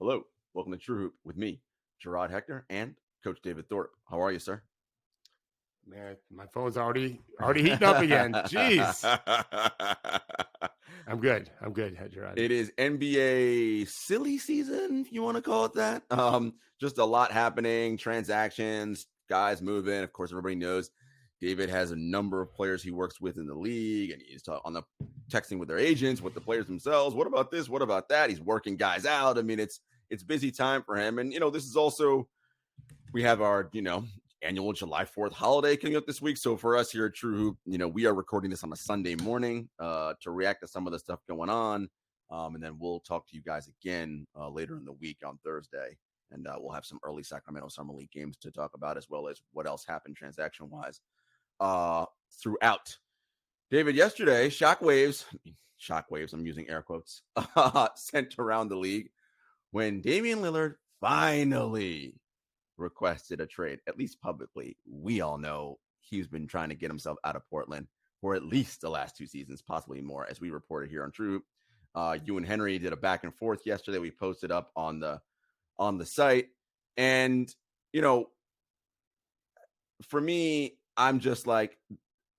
Hello, welcome to TrueHoop with me, Jarod, Hector, and Coach David Thorpe. How are you, sir? Man, my phone's already heating up again. Jeez. I'm good, Jarod. It is NBA silly season, if you want to call it that. Just a lot happening, transactions, guys moving. Of course, everybody knows David has a number of players he works with in the league, and he's on the texting with their agents, with the players themselves. What about this? What about that? He's working guys out. I mean, it's busy time for him. And, this is also, we have our, annual July 4th holiday coming up this week. So for us here at TrueHoop, we are recording this on a Sunday morning to react to some of the stuff going on. And then we'll talk to you guys again later in the week on Thursday. And we'll have some early Sacramento Summer League games to talk about, as well as what else happened transaction-wise throughout. David, yesterday, shockwaves, I'm using air quotes, sent around the league when Damian Lillard finally requested a trade, at least publicly. We all know he's been trying to get himself out of Portland for at least the last 2 seasons, possibly more, as we reported here on TrueHoop. You and Henry did a back and forth yesterday. We posted up on the site. And, for me, I'm just like,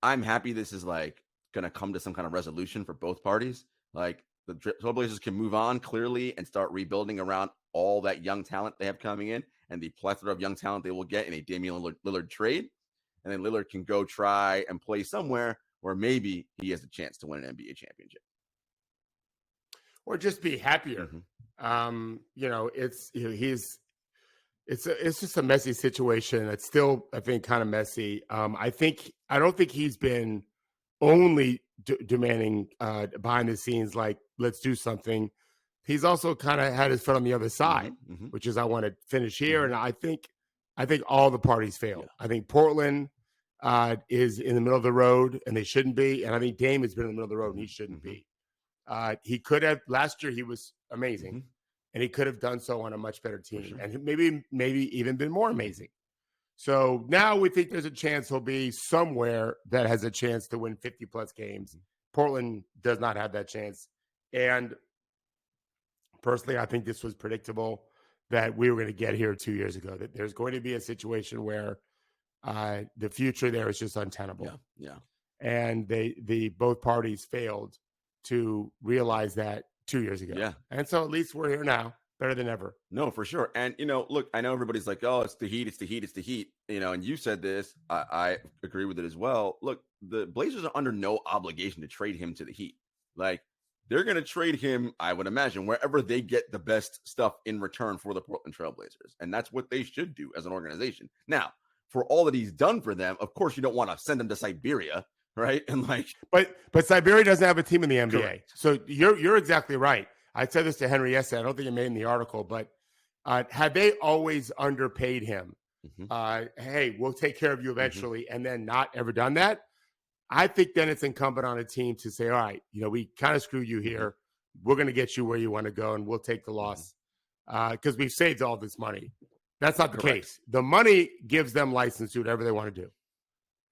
I'm happy this is like going to come to some kind of resolution for both parties. Like the Trailblazers can move on clearly and start rebuilding around all that young talent they have coming in and the plethora of young talent they will get in a Damian Lillard trade. And then Lillard can go try and play somewhere where maybe he has a chance to win an NBA championship. Or just be happier. It's just a messy situation. It's still, I think, kind of messy. I don't think he's been only demanding behind the scenes, like, let's do something. He's also kind of had his foot on the other side, which is, I want to finish here. And I think all the parties failed. Yeah. I think Portland is in the middle of the road, and they shouldn't be. And I think Dame has been in the middle of the road, and he shouldn't be. He could have, last year he was amazing, and he could have done so on a much better team, and maybe even been more amazing. So now we think there's a chance he'll be somewhere that has a chance to win 50-plus games. Portland does not have that chance. And personally, I think this was predictable that we were going to get here 2 years ago, that there's going to be a situation where the future there is just untenable. Yeah. And both parties failed to realize that 2 years ago. Yeah. And so at least we're here now, better than ever. No, for sure. And, look, I know everybody's like, oh, it's the heat. And you said this, I agree with it as well. Look, the Blazers are under no obligation to trade him to the Heat. Like, they're going to trade him, I would imagine, wherever they get the best stuff in return for the Portland Trailblazers. And that's what they should do as an organization. Now, for all that he's done for them, of course, you don't want to send him to Siberia, right? And but Siberia doesn't have a team in the NBA. Correct. So you're exactly right. I said this to Henry yesterday. I don't think it made in the article, but had they always underpaid him, hey, we'll take care of you eventually, and then not ever done that, I think then it's incumbent on a team to say, all right, we kind of screwed you here. We're going to get you where you want to go, and we'll take the loss because we've saved all this money. That's not the case. The money gives them license to do whatever they want to do,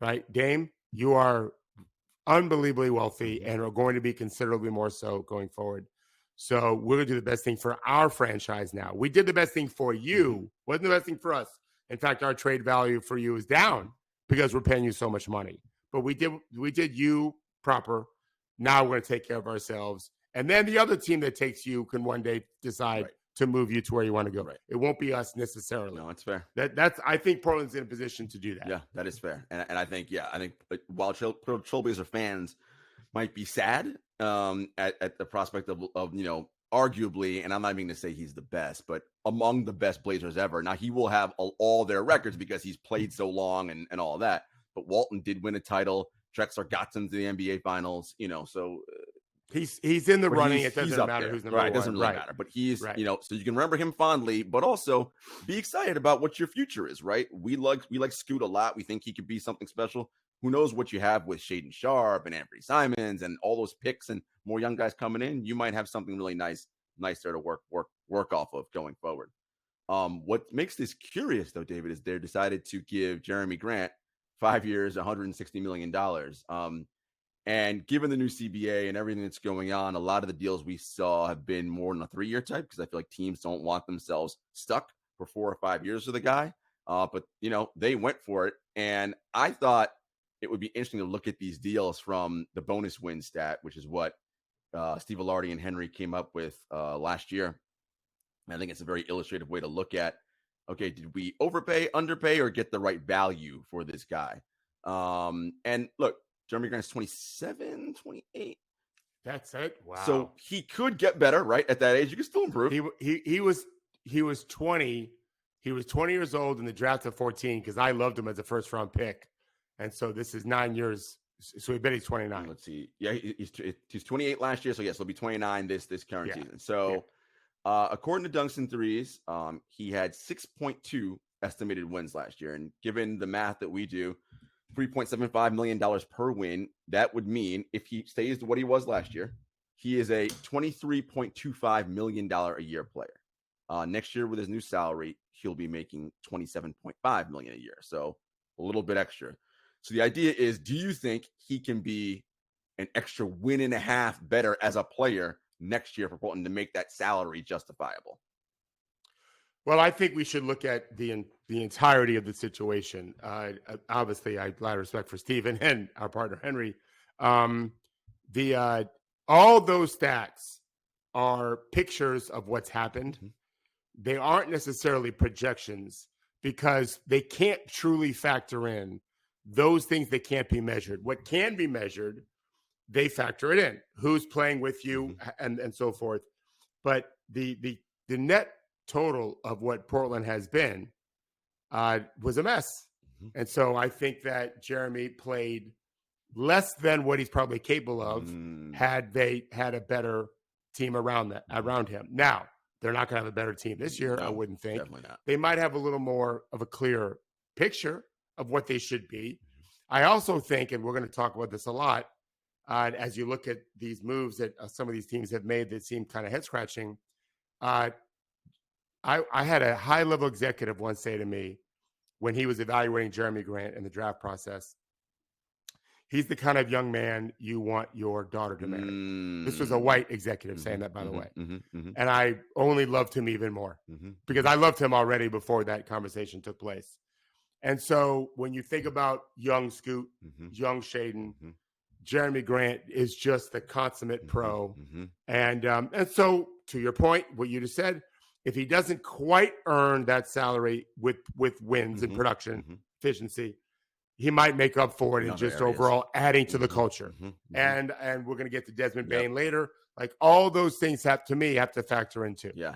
right? Dame, you are unbelievably wealthy and are going to be considerably more so going forward. So we're going to do the best thing for our franchise now. We did the best thing for you. Wasn't the best thing for us. In fact, our trade value for you is down because we're paying you so much money. But we did you proper. Now we're going to take care of ourselves. And then the other team that takes you can one day decide to move you to where you want to go. Right. It won't be us necessarily. No, it's fair. I think Portland's in a position to do that. Yeah, that is fair. And I think while Trailblazer fans might be sad at the prospect of arguably, and I'm not even going to say he's the best, but among the best Blazers ever. Now, he will have all their records because he's played so long and all that. But Walton did win a title. Drexler got them to the NBA Finals, so he's in the running. It doesn't matter who's number one. It doesn't really matter. But he's, so you can remember him fondly, but also be excited about what your future is, right? We like Scoot a lot. We think he could be something special. Who knows what you have with Shaedon Sharpe and Anthony Simons and all those picks and more young guys coming in. You might have something really nice there to work off of going forward. What makes this curious, though, David, is they decided to give Jeremy Grant 5 years, $160 million. And given the new CBA and everything that's going on, a lot of the deals we saw have been more than a 3-year type because I feel like teams don't want themselves stuck for 4 or 5 years with a guy. But, they went for it. And I thought it would be interesting to look at these deals from the bonus win stat, which is what Steve Alardi and Henry came up with last year. And I think it's a very illustrative way to look at, okay, did we overpay, underpay, or get the right value for this guy? And look, Jeremy Grant's 27, 28. That's it. Wow. So he could get better, right? At that age, you can still improve. He was 20. He was 20 years old in the draft of 14 because I loved him as a first round pick. And so this is 9 years. So we bet he's 29. Let's see. Yeah, he's 28 last year. So yes, he'll be 29 this current season. So according to Dunks and Threes, he had 6.2 estimated wins last year. And given the math that we do, $3.75 million per win, that would mean if he stays what he was last year, he is a $23.25 million a year player. Next year with his new salary, he'll be making $27.5 million a year. So a little bit extra. So the idea is, do you think he can be an extra win and a half better as a player next year for Portland to make that salary justifiable? Well, I think we should look at the entirety of the situation. Obviously, I have a lot of respect for Steven and our partner Henry. All those stats are pictures of what's happened. Mm-hmm. They aren't necessarily projections because they can't truly factor in those things that can't be measured. What can be measured, they factor it in. Who's playing with you, mm-hmm. and so forth. But the net total of what Portland has been was a mess. Mm-hmm. And so I think that Jeremy played less than what he's probably capable of had they had a better team around him. Now, they're not going to have a better team this year, I wouldn't think. Definitely not. They might have a little more of a clear picture of what they should be. I also think, and we're going to talk about this a lot, as you look at these moves that some of these teams have made that seem kind of head-scratching, I had a high-level executive once say to me when he was evaluating Jeremy Grant in the draft process, he's the kind of young man you want your daughter to marry. This was a white executive saying that, by the way. And I only loved him even more because I loved him already before that conversation took place. And so when you think about young Scoot, young Shaden, Jeremy Grant is just the consummate pro. And so to your point, what you just said, if he doesn't quite earn that salary with wins and production efficiency, he might make up for it in just overall adding to the culture. And we're going to get to Desmond Bain later. Like all those things have to factor into. Yeah.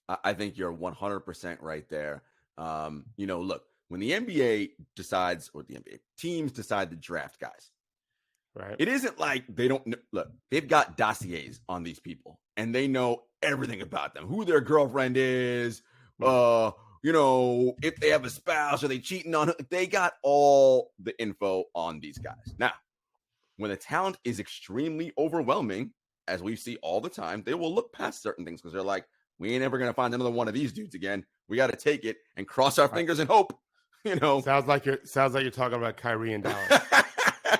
I think you're 100% right there. Look, when the NBA decides, or the NBA teams decide to draft guys, right? It isn't like they don't look. They've got dossiers on these people, and they know everything about them, who their girlfriend is, if they have a spouse, are they cheating on her? They got all the info on these guys. Now, when the talent is extremely overwhelming, as we see all the time, they will look past certain things because they're like, we ain't ever going to find another one of these dudes again. We got to take it and cross our fingers and hope, Sounds like you're talking about Kyrie and Dallas.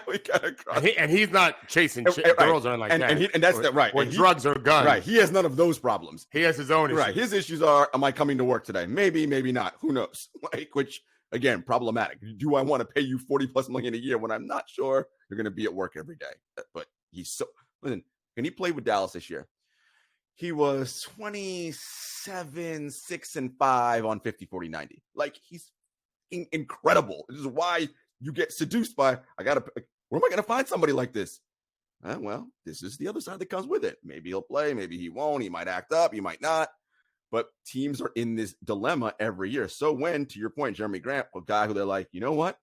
We gotta cross. And he's not chasing girls or anything like that. And that's that, right. Or drugs or guns. Right. He has none of those problems. He has his own issues. Right. His issues are, am I coming to work today? Maybe, maybe not. Who knows? Which, again, problematic. Do I want to pay you $40+ million a year when I'm not sure you're going to be at work every day? But listen, when he played with Dallas this year, he was 27, 6, and 5 on 50, 40, 90. Like, he's incredible. This is why you get seduced by, where am I going to find somebody like this? Well, this is the other side that comes with it. Maybe he'll play, maybe he won't. He might act up, he might not. But teams are in this dilemma every year. So when, to your point, Jeremy Grant, a guy who they're like, you know what?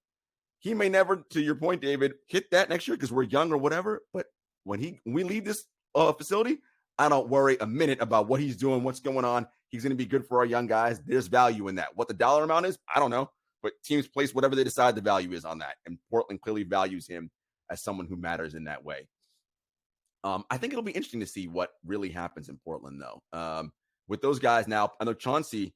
He may never, to your point, David, hit that next year because we're young or whatever. But when we leave this facility, I don't worry a minute about what he's doing, what's going on. He's going to be good for our young guys. There's value in that. What the dollar amount is, I don't know. But teams place whatever they decide the value is on that. And Portland clearly values him as someone who matters in that way. I think it'll be interesting to see what really happens in Portland, though. With those guys now, I know Chauncey,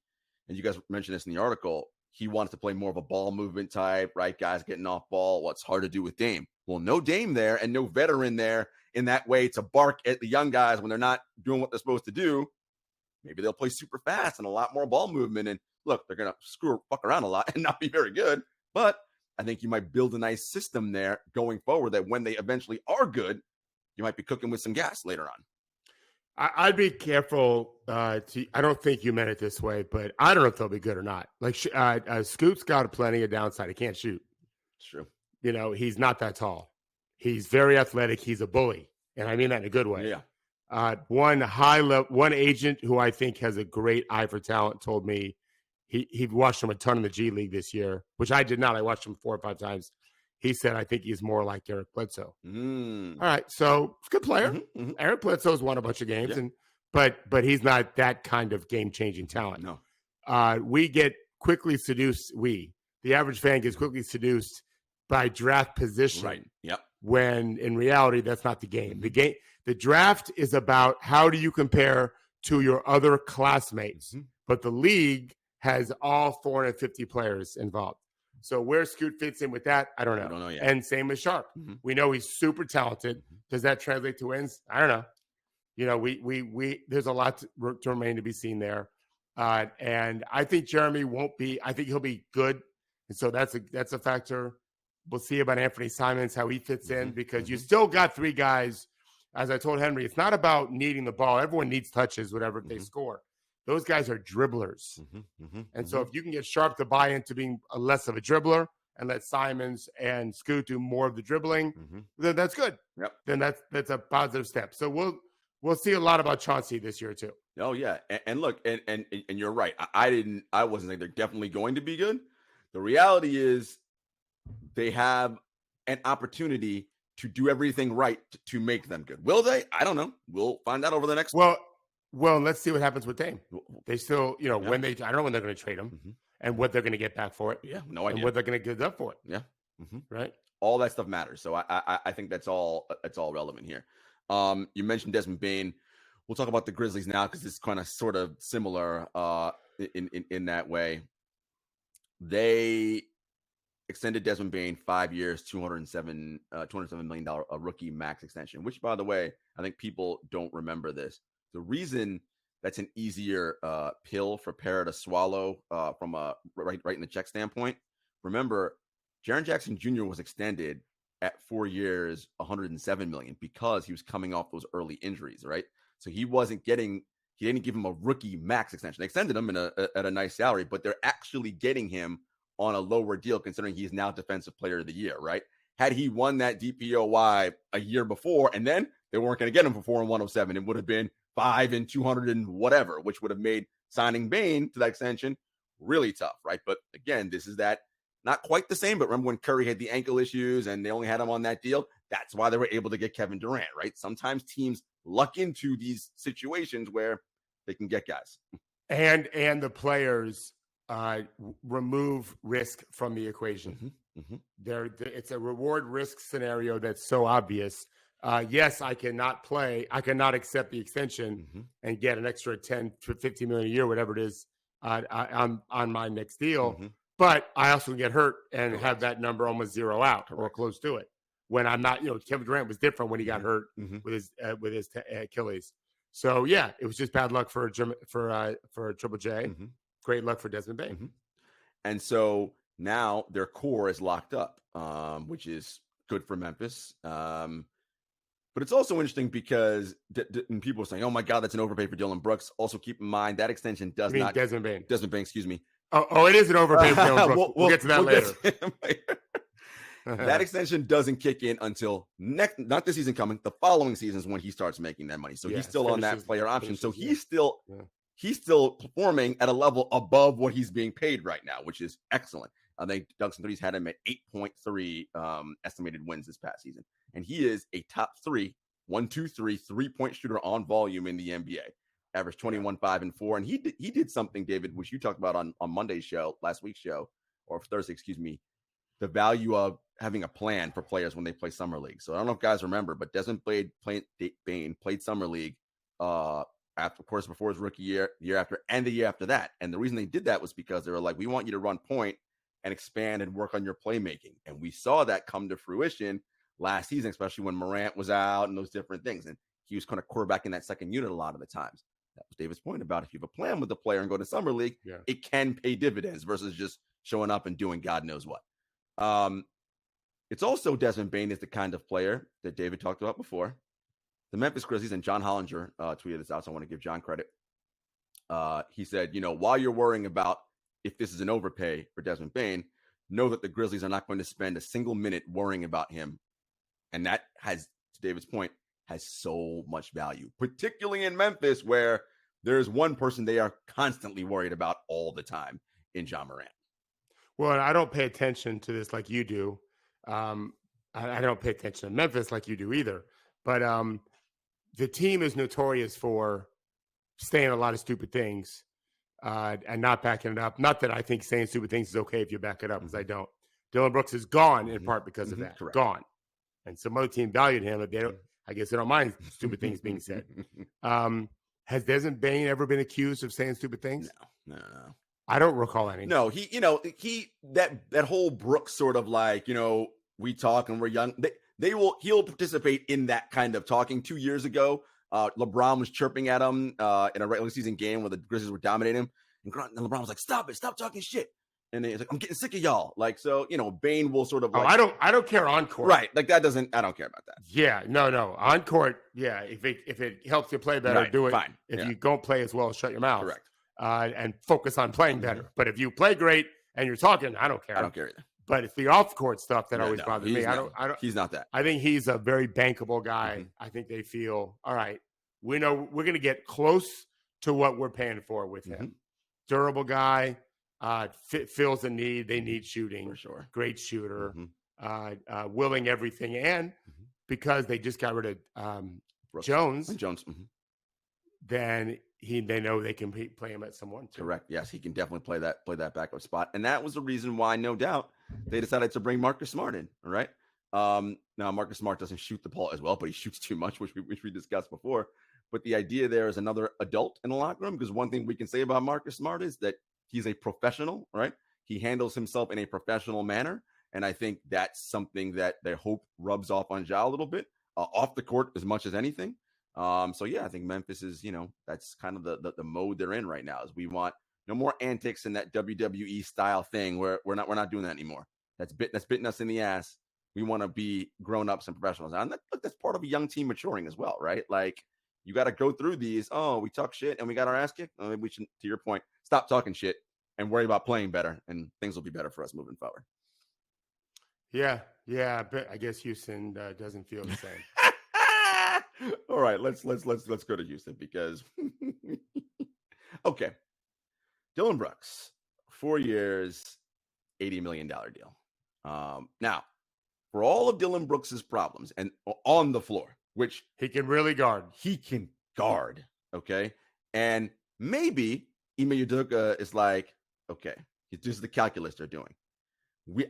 and you guys mentioned this in the article, he wants to play more of a ball movement type, right? Guys getting off ball. What's hard to do with Dame? Well, no Dame there and no veteran there in that way to bark at the young guys when they're not doing what they're supposed to do. Maybe they'll play super fast and a lot more ball movement. And look, they're going to fuck around a lot and not be very good. But I think you might build a nice system there going forward that when they eventually are good, you might be cooking with some gas later on. I'd be careful. I don't think you meant it this way, but I don't know if they'll be good or not. Like Scoot's got plenty of downside. He can't shoot. It's true. You know, he's not that tall. He's very athletic. He's a bully, and I mean that in a good way. Yeah. One agent who I think has a great eye for talent told me he watched him a ton in the G League this year, which I did not. I watched him 4 or 5 times. He said, I think he's more like Eric Bledsoe. All right. So it's a good player. Eric Bledsoe's won a bunch of games, but he's not that kind of game-changing talent. No. We get quickly seduced. The average fan gets quickly seduced by draft position. Right. Yep. When in reality, that's not the game. The draft is about how do you compare to your other classmates, but the league has all 450 players involved. So where Scoot fits in with that, I don't know. I don't know yet. And same with Sharp. We know he's super talented. Does that translate to wins? I don't know. You know, we there's a lot to remain to be seen there. And I think Jeremy won't be. I think he'll be good. And so that's a factor. We'll see about Anthony Simons, how he fits in, because you still got 3 guys. As I told Henry, it's not about needing the ball. Everyone needs touches, whatever they score. Those guys are dribblers. And so if you can get Sharp to buy into being less of a dribbler and let Simons and Scoot do more of the dribbling, then that's good. Yep. Then that's a positive step. So we'll see a lot about Chauncey this year too. Oh yeah. And look, and you're right. I wasn't saying they're definitely going to be good. The reality is they have an opportunity to do everything right to make them good. Will they? I don't know. We'll find out over the next. Well, let's see what happens with Dame. They still, when I don't know when they're going to trade him and what they're going to get back for it. Yeah, no idea. And what they're going to give up for it. Yeah. Right. All that stuff matters. So I think that's all relevant here. You mentioned Desmond Bane. We'll talk about the Grizzlies now because it's kind of sort of similar in that way. They extended Desmond Bane 5 years, $207 million rookie max extension, which, by the way, I think people don't remember this. The reason that's an easier pill for Para to swallow from a right in the check standpoint. Remember, Jaren Jackson Jr. was extended at 4 years, $107 million because he was coming off those early injuries, right? So he didn't give him a rookie max extension. They extended him at a nice salary, but they're actually getting him on a lower deal considering he's now Defensive Player of the Year, right? Had he won that DPOY a year before and then they weren't going to get him for 4 and 107, it would have been 5 and 200 and whatever, which would have made signing Bane to that extension really tough, right? But again, this is that not quite the same, but remember when Curry had the ankle issues and they only had him on that deal? That's why they were able to get Kevin Durant, right? Sometimes teams luck into these situations where they can get guys. And the players remove risk from the equation. It's a reward risk scenario that's so obvious. Yes, I cannot accept the extension and get an extra 10 to 15 million a year, whatever it is, on my next deal. But I also can get hurt and have that number almost zero out or close to it. When I'm not, Kevin Durant was different when he got hurt with his Achilles. So yeah, it was just bad luck for Triple J. Great luck for Desmond Bane. And so now their core is locked up, which is good for Memphis. But it's also interesting because people are saying, "Oh my God, that's an overpay for Dillon Brooks." Also, keep in mind that extension does not Desmond Bane. Desmond Bane, excuse me. Oh, it is an overpay for Dillon Brooks. We'll get to that later. That extension doesn't kick in until not this season coming, the following season is when he starts making that money. So he's still on that player option. So he's still performing at a level above what he's being paid right now, which is excellent. I think Doug's Threes had him at 8.3 estimated wins this past season. And he is a top 3-1-2-3 shooter on volume in the NBA. Averaged 21, 5, and 4. And he did something, David, which you talked about on Monday's show, last week's show, or Thursday, excuse me, the value of having a plan for players when they play Summer League. So I don't know if guys remember, but Desmond Bane played Summer League after, of course, before his rookie year, the year after, and the year after that. And the reason they did that was because they were like, we want you to run point and expand and work on your playmaking. And we saw that come to fruition last season, especially when Morant was out and those different things. And he was kind of quarterbacking that second unit a lot of the times. That was David's point about if you have a plan with the player and go to summer league, it can pay dividends versus just showing up and doing God knows what. It's also Desmond Bane is the kind of player that David talked about before. The Memphis Grizzlies, and John Hollinger tweeted this out, so I want to give John credit. He said, while you're worrying about if this is an overpay for Desmond Bane, know that the Grizzlies are not going to spend a single minute worrying about him. And that has, to David's point, has so much value, particularly in Memphis, where there's one person they are constantly worried about all the time in Ja Morant. Well, I don't pay attention to this like you do. I don't pay attention to Memphis like you do either. But the team is notorious for saying a lot of stupid things and not backing it up. Not that I think saying stupid things is okay if you back it up, because I don't. Dillon Brooks is gone in part because of that. Correct. Gone. And some other team valued him. If they don't, I guess they don't mind stupid things being said. Has Desmond Bane ever been accused of saying stupid things? No. I don't recall any. No, that whole Brooks sort of like, we talk and we're young. He'll participate in that kind of talking. 2 years ago, LeBron was chirping at him in a regular season game where the Grizzlies were dominating him. And LeBron was like, stop talking shit. And then he's like, I'm getting sick of y'all. Like, so, Bane will sort of like, I don't care on court. Right. Like I don't care about that. Yeah, no. On court, yeah. If it helps you play better, do it. Fine. If you don't play as well, shut your mouth. Correct. And focus on playing better. But if you play great and you're talking, I don't care. I don't care either. But it's the off court stuff that always bothers me. I don't. He's not that. I think he's a very bankable guy. I think they feel, all right, we know we're going to get close to what we're paying for with him. Durable guy. Fills the need. They need shooting. For sure. Great shooter. Willing everything. And because they just got rid of Jones, then they know they can play him at someone too. Correct. Yes, he can definitely play that backup spot. And that was the reason why, no doubt, they decided to bring Marcus Smart in. All right. Now, Marcus Smart doesn't shoot the ball as well, but he shoots too much, which we discussed before. But the idea there is another adult in the locker room, because one thing we can say about Marcus Smart is that he's a professional, right? He handles himself in a professional manner. And I think that's something that they hope rubs off on Ja a little bit, off the court as much as anything. So, yeah, I think Memphis is, that's kind of the mode they're in right now, is we want no more antics in that WWE style thing where we're not doing that anymore. That's bitten us in the ass. We want to be grown-ups and professionals. And that's part of a young team maturing as well, right? Like, you got to go through these. Oh, we talk shit and we got our ass kicked. Maybe we should, to your point, stop talking shit and worry about playing better, and things will be better for us moving forward. Yeah, but I guess Houston doesn't feel the same. All right, let's go to Houston because okay. Dillon Brooks, 4 years, $80 million deal. Now, for all of Dillon Brooks's problems and on the floor, which he can really guard. He can guard, okay? And maybe Ime Udoka is like, okay, this is the calculus they're doing.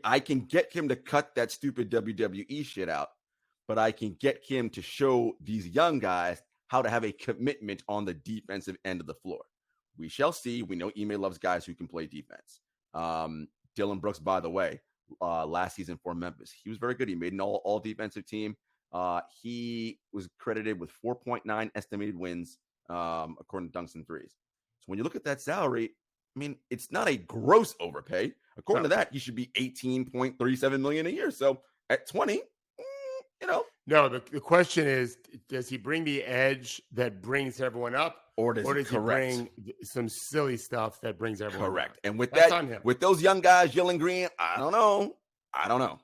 I can get him to cut that stupid WWE shit out, but I can get him to show these young guys how to have a commitment on the defensive end of the floor. We shall see. We know Ime loves guys who can play defense. Dillon Brooks, by the way, last season for Memphis, he was very good. He made an all defensive team. He was credited with 4.9 estimated wins, according to Dunks and Threes. So when you look at that salary, I mean, it's not a gross overpay. According to that, he should be $18.37 million a year. So at 20, No, the question is, does he bring the edge that brings everyone up? Or does he bring some silly stuff that brings everyone correct? Up? And with That's that, on him. with those young guys yelling green, I don't know.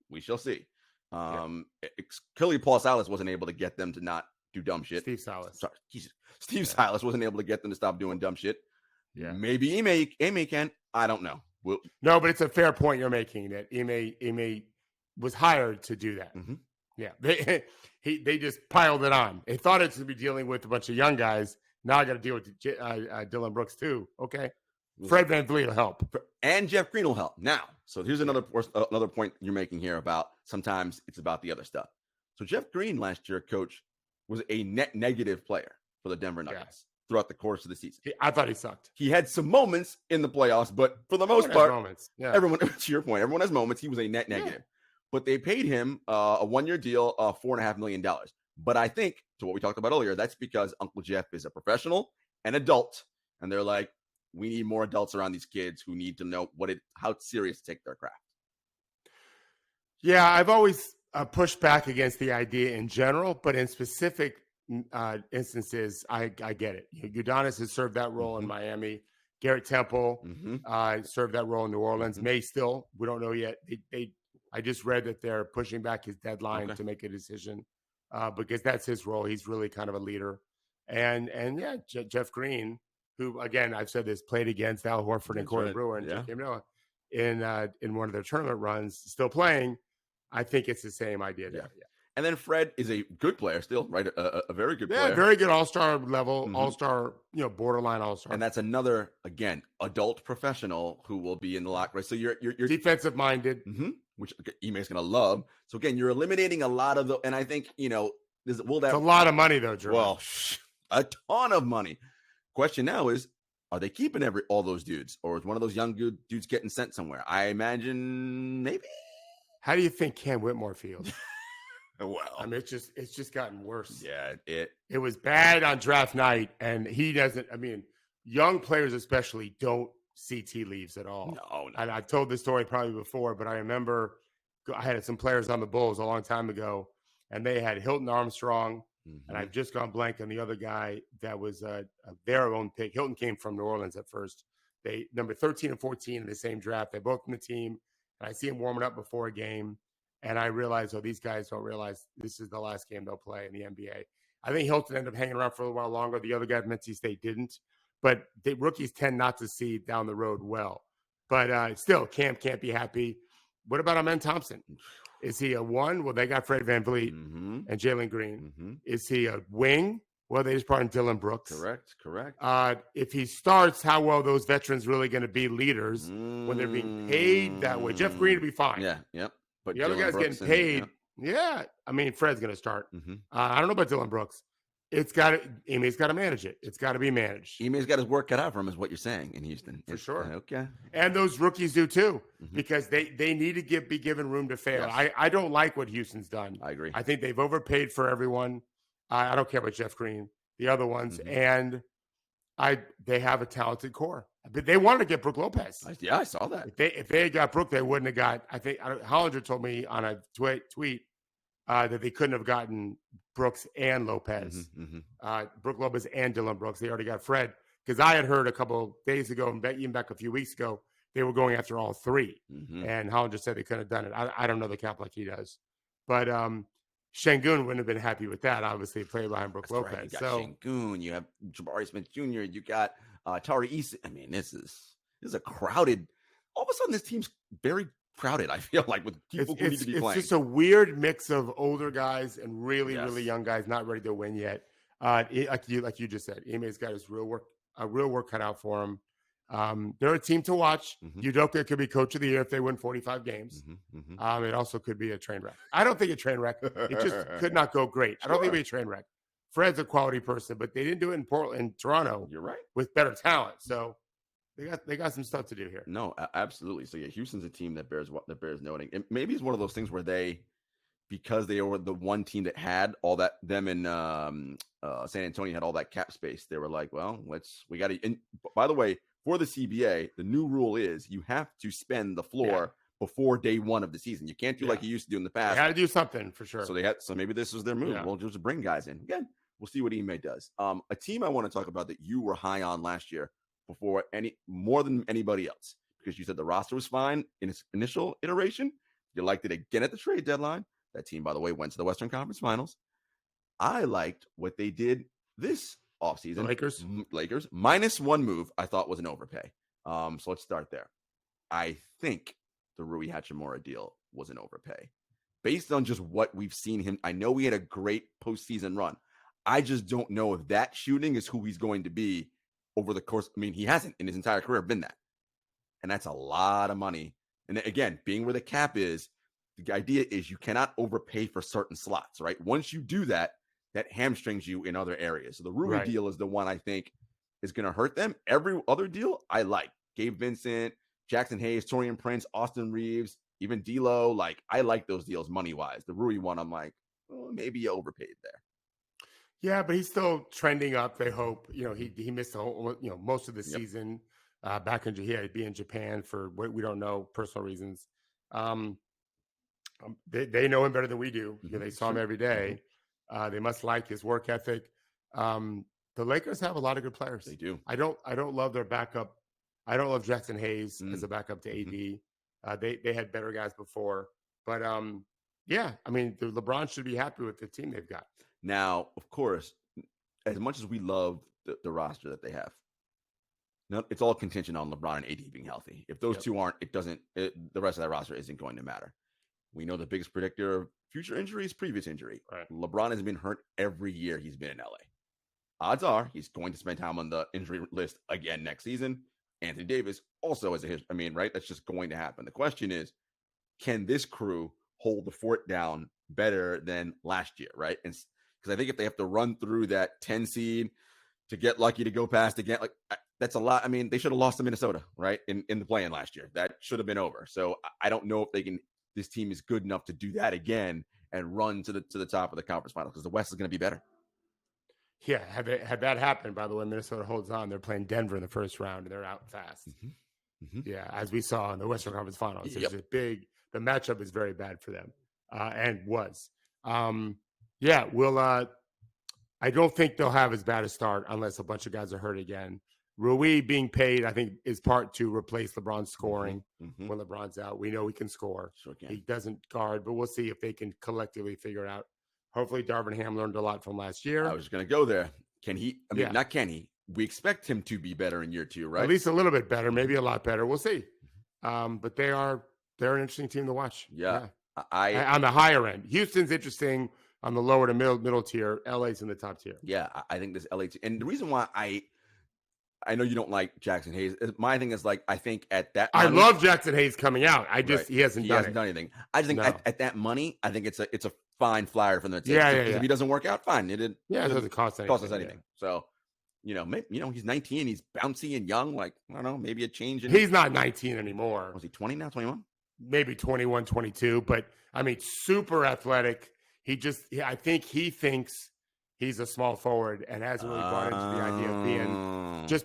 We shall see. Clearly, Paul Silas wasn't able to get them to not do dumb shit. Steve Silas. Sorry, Jesus. Steve Silas wasn't able to get them to stop doing dumb shit. Yeah. Maybe Ime can. I don't know. No, but it's a fair point you're making that Ime was hired to do that. Mm-hmm. Yeah. They just piled it on. They thought it would be dealing with a bunch of young guys. Now I got to deal with Dillon Brooks too. Okay. Fred VanVleet will help. And Jeff Green will help. Now, so here's another point you're making here about sometimes it's about the other stuff. So Jeff Green last year, coach, was a net negative player for the Denver Nuggets. throughout the course of the season. I thought he sucked. He had some moments in the playoffs, but for the most part, moments. Yeah. Everyone, to your point, everyone has moments. He was a net negative. But they paid him a 1-year deal of $4.5 million. But I think, to what we talked about earlier, that's because Uncle Jeff is a professional, an adult, and they're like, we need more adults around these kids who need to know how serious to take their craft. Yeah, I've always pushed back against the idea in general, but in specific instances, I get it. Udonis has served that role in Miami. Garrett Temple served that role in New Orleans. May still, we don't know yet. I just read that they're pushing back his deadline to make a decision because that's his role. He's really kind of a leader. And yeah, Jeff Green, who, again, I've said this, played against Al Horford and Corey Brewer and Joakim Noah in one of their tournament runs, still playing. I think it's the same idea there. Yeah. And then Fred is a good player still, right? A very good player. Yeah, very good all-star level, all-star, borderline all-star. And that's another, again, adult professional who will be in the locker. So you're defensive-minded. Which Ime's going to love. So, again, you're eliminating a lot of and I think, it's a lot of money, though, Jarod. Well, a ton of money. Question now is, are they keeping all those dudes? Or is one of those young dudes getting sent somewhere? I imagine maybe. How do you think Cam Whitmore feels? Well, I mean, it's just gotten worse. Yeah, it was bad on draft night, and he doesn't. I mean, young players especially don't see tea leaves at all. No. And I've told this story probably before, but I remember I had some players on the Bulls a long time ago, and they had Hilton Armstrong, and I've just gone blank on the other guy that was their own pick. Hilton came from New Orleans at first. They number 13 and 14 in the same draft. They both in the team. And I see him warming up before a game, and I realize, these guys don't realize this is the last game they'll play in the NBA. I think Hilton ended up hanging around for a little while longer. The other guy at NC State didn't. But the rookies tend not to see down the road well. But still, Cam can't be happy. What about Amen Thompson? Is he a 1? Well, they got Fred VanVleet and Jalen Green. Is he a wing? Well, they just brought in Dylan Brooks. Correct. If he starts, how well those veterans really going to be leaders when they're being paid that way? Jeff Green will be fine. Yeah. But the other guy's getting paid. I mean, Fred's going to start. I don't know about Dylan Brooks. Ime's got to manage it. It's got to be managed. Ime's got his work cut out for him, is what you're saying in Houston. For sure. Okay. And those rookies do too, because they need to be given room to fail. Yes. I don't like what Houston's done. I agree. I think they've overpaid for everyone. I don't care about Jeff Green, the other ones, and they have a talented core. But they wanted to get Brook Lopez. I saw that. If they had got Brook, they wouldn't have got. I think Hollinger told me on a tweet that they couldn't have gotten Brooks and Lopez, Brook Lopez and Dylan Brooks. They already got Fred, because I had heard a couple days ago, and even back a few weeks ago, they were going after all three, and Hollinger said they couldn't have done it. I don't know the cap like he does, but Şengün wouldn't have been happy with that. Obviously, played behind Brook Lopez. Right. You got Şengün, you have Jabari Smith Jr., you got Tari Eason. I mean, this is a crowded. All of a sudden, this team's very crowded. I feel like with people who need to be playing. It's just a weird mix of older guys and really young guys not ready to win yet. Like you just said, Ime's got his real work cut out for him. They're a team to watch. Udoka could be coach of the year if they win 45 games. It also could be a train wreck. I don't think a train wreck. It just could not go great. I don't think it'd be a train wreck. Fred's a quality person, but they didn't do it in Portland, in Toronto. You're right. With better talent. So they got some stuff to do here. No, absolutely. So yeah, Houston's a team that bears noting. And maybe it's one of those things where because they were the one team that had all that, them and San Antonio had all that cap space. They were like, well, we got to. And by the way, for the CBA, the new rule is you have to spend the floor before day one of the season. You can't do like you used to do in the past. They had to do something for sure. So maybe this was their move. Yeah. We'll just bring guys in. Again, we'll see what Ime does. A team I want to talk about that you were high on last year before more than anybody else, because you said the roster was fine in its initial iteration. You liked it again at the trade deadline. That team, by the way, went to the Western Conference Finals. I liked what they did this offseason. Lakers minus one move I thought was an overpay. So let's start there. I think the Rui Hachimura deal was an overpay based on just what we've seen him. I know he had a great postseason run. I just don't know if that shooting is who he's going to be over the course. I mean, he hasn't in his entire career been that. And that's a lot of money. And again, being where the cap is, the idea is you cannot overpay for certain slots, right? Once you do that that hamstrings you in other areas. So the Rui Right. deal is the one I think is going to hurt them. Every other deal I like. Gabe Vincent, Jackson Hayes, Taurean Prince, Austin Reeves, even D'Lo. Like, I like those deals money-wise. The Rui one, I'm like, well, maybe you overpaid there. Yeah, but he's still trending up. They hope. He missed the whole, most of the season back in. He had to be in Japan for what we don't know, personal reasons. They know him better than we do. They saw him every day. They must like his work ethic. The Lakers have a lot of good players. They do. I don't love their backup. I don't love Jackson Hayes as a backup to AD. They had better guys before, but yeah, I mean, LeBron should be happy with the team they've got. Now, of course, as much as we love the roster that they have, it's all contingent on LeBron and AD being healthy. If those two aren't, the rest of that roster isn't going to matter. We know the biggest predictor of future injury is previous injury. Right. LeBron has been hurt every year he's been in LA. Odds are he's going to spend time on the injury list again next season. Anthony Davis also has right? That's just going to happen. The question is, can this crew hold the fort down better than last year, right? And because I think if they have to run through that 10 seed to get lucky to go past again, like that's a lot. I mean, they should have lost to Minnesota, right? In the play-in last year. That should have been over. So I don't know if this team is good enough to do that again and run to the top of the conference finals, because the West is going to be better. Yeah, had that happened, by the way, Minnesota holds on. They're playing Denver in the first round, and they're out fast. Yeah, as we saw in the Western Conference Finals. It's a the matchup is very bad for them, and was. I don't think they'll have as bad a start unless a bunch of guys are hurt again. Rui being paid, I think, is part to replace LeBron's scoring when LeBron's out. We know he can score. Sure can. He doesn't guard, but we'll see if they can collectively figure it out. Hopefully, Darvin Ham learned a lot from last year. I was going to go there. Can he? I mean, not can he. We expect him to be better in year 2, right? At least a little bit better, maybe a lot better. We'll see. But they're an interesting team to watch. Yeah. On the higher end. Houston's interesting on the lower to middle tier. LA's in the top tier. Yeah, I think this LA team. And the reason why I know you don't like Jackson Hayes. My thing is, like, I think at that money, I love Jackson Hayes coming out. He hasn't done anything. I just think at that money, I think it's a fine flyer from the team. If he doesn't work out, fine. It doesn't cost us anything. So, he's 19, he's bouncy and young. Like, I don't know, maybe a change. He's not 19 anymore. Was he 20 now? 21? Maybe 21, 22. But I mean, super athletic. I think he thinks he's a small forward and hasn't really bought into the idea of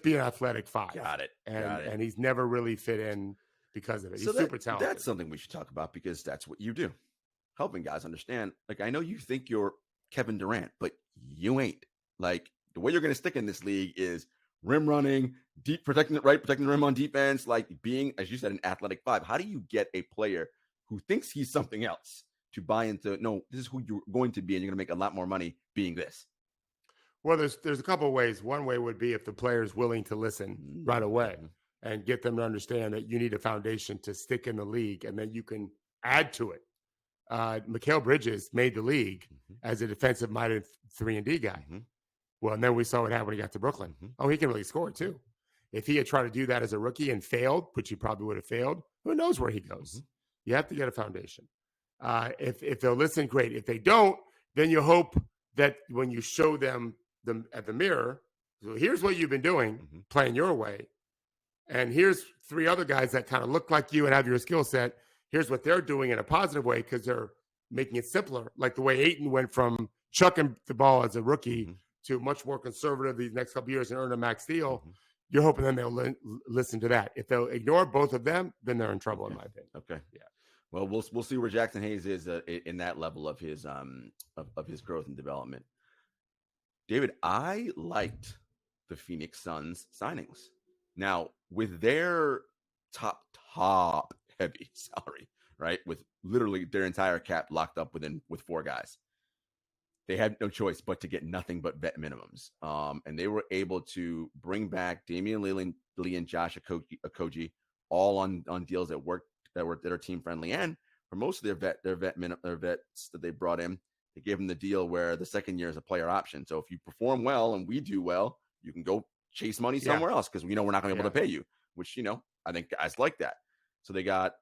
being an athletic 5. Got it. And he's never really fit in because of it. He's super talented. That's something we should talk about, because that's what you do. Helping guys understand. Like, I know you think you're Kevin Durant, but you ain't. Like, the way you're going to stick in this league is rim running, protecting the rim on defense, like being, as you said, an athletic 5. How do you get a player who thinks he's something else to buy into, no, this is who you're going to be, and you're going to make a lot more money being this? Well, there's a couple of ways. One way would be if the player is willing to listen right away and get them to understand that you need a foundation to stick in the league, and then you can add to it. Mikal Bridges made the league as a defensive-minded 3-and-D guy. Well, and then we saw what happened when he got to Brooklyn. Oh, he can really score too. If he had tried to do that as a rookie and failed, which he probably would have failed, who knows where he goes? You have to get a foundation. If they'll listen, great. If they don't, then you hope that when you show them at the mirror, so here's what you've been doing, playing your way, and here's 3 other guys that kind of look like you and have your skill set. Here's what they're doing in a positive way, because they're making it simpler, like the way Ayton went from chucking the ball as a rookie to much more conservative these next couple of years and earn a max deal. You're hoping then they'll listen to that. If they'll ignore both of them, then they're in trouble, in my opinion. Okay. Yeah. Well, we'll see where Jackson Hayes is in that level of his of his growth and development. David, I liked the Phoenix Suns signings. Now, with their top heavy salary, right, with literally their entire cap locked up with 4 guys, they had no choice but to get nothing but vet minimums. And they were able to bring back Damian Lillard and Josh Okogie, all on deals that are team friendly. And for most of their vets that they brought in, they gave them the deal where the second year is a player option. So if you perform well and we do well, you can go chase money somewhere else, because we know we're not going to be able to pay you, which, I think guys like that. So they got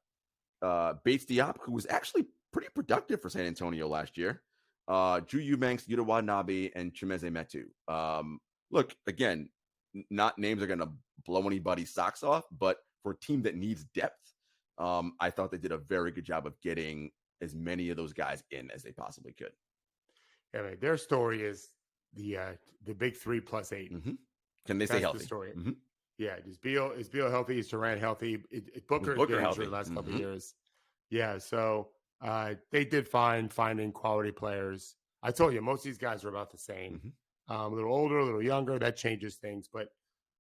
Bates Diop, who was actually pretty productive for San Antonio last year. Drew Eubanks, Yuta Watanabe, and Chimeze Metu. Look, again, not names are going to blow anybody's socks off, but for a team that needs depth, I thought they did a very good job of getting as many of those guys in as they possibly could. Yeah, man, their story is the big 3 plus 8. Mm-hmm. Can they stay healthy? The story. Mm-hmm. Yeah, is Beal healthy? Is Durant healthy? Booker has been injured the last couple of years. Yeah, so they did finding quality players. I told you, most of these guys are about the same. A little older, a little younger. That changes things, but